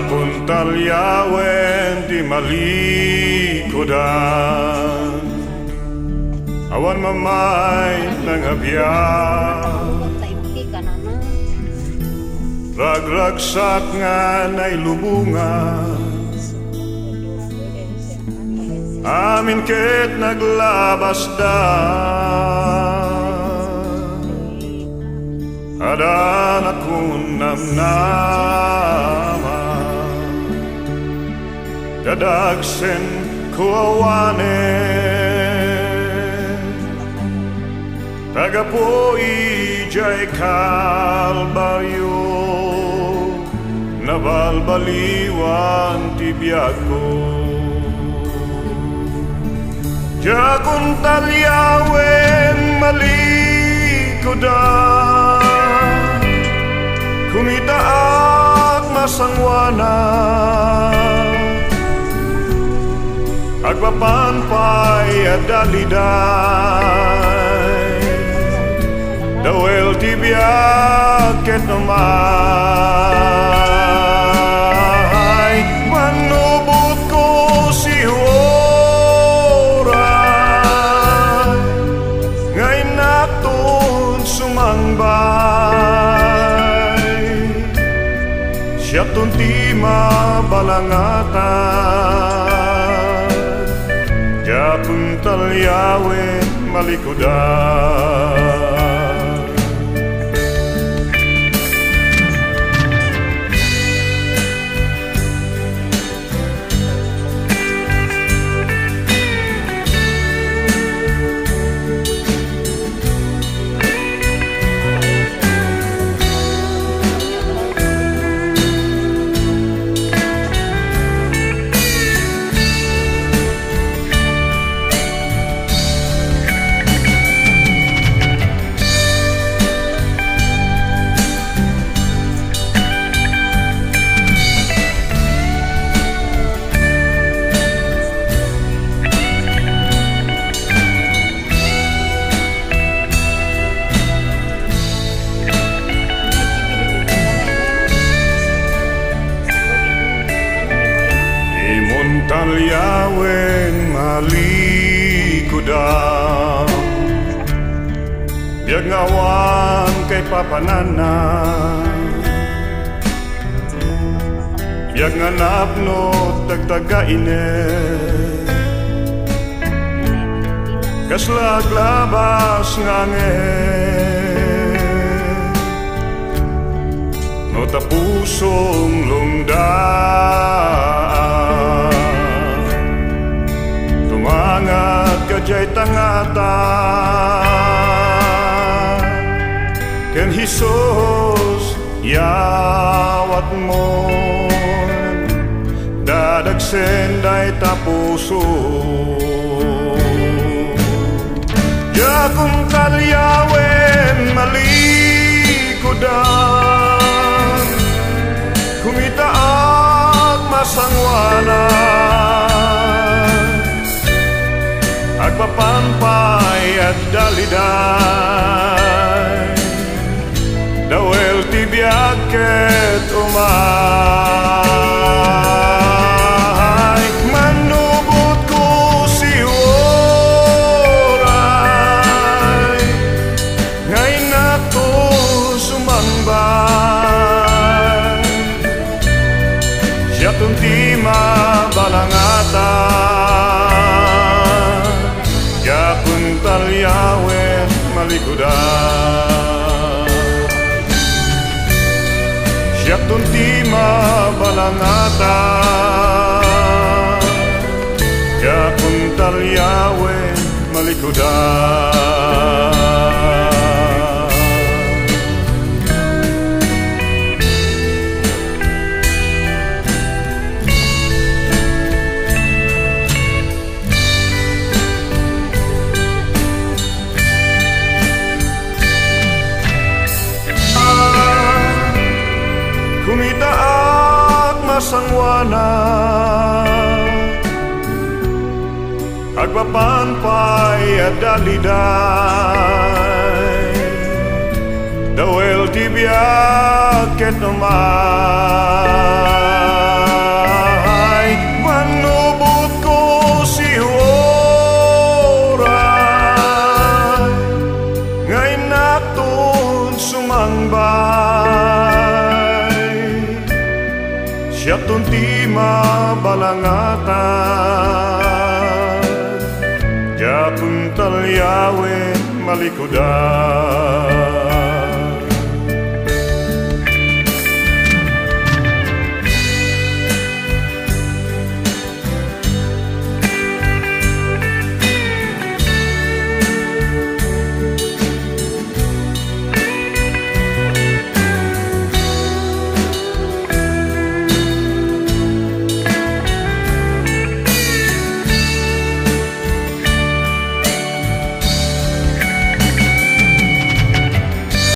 Yakun talyawen di malikodan, awan mamay ng abiyag, ragragsak nga na'y lubungan, amin ket naglabas da, adan akong namnaman, dadagsen ko awanen, tagapo ijay kalbaryo, nabalbaliwan ti biyag ko. Yakun talyawen malikodan, kumita at masangwana, agpapanpay at daliday, dawel ti biyak ket namay, manubot ko si oray, ngay naktun sumangbay, siya tunti mabalangatan, yakun talyawen malikodan. Talyawen malikodan, biag ngawan kay papanana, biag nganapno tagtagainet, kaslaglabas nganget, no tapusong lumdaan, tumangat kajay tangatan, ken Hesus yawat mo, dadagsen day tapuso. Yakun talyawen malikodan, kumita at masangwanan, agpapanpay at daliday, dawel ti biag ket umay, manubot ko si oray, ngay nato sumangbay, siya tunti mabalangatan, yakun talyawen malikodan, siya tunti mabalangatan, yakun talyawen malikodan. Kumita at masangwana, agpapanpay at daliday, dawel ti biyak ket naman, siya tunti mabalangatan, ja kuntal Yahweh malikudan.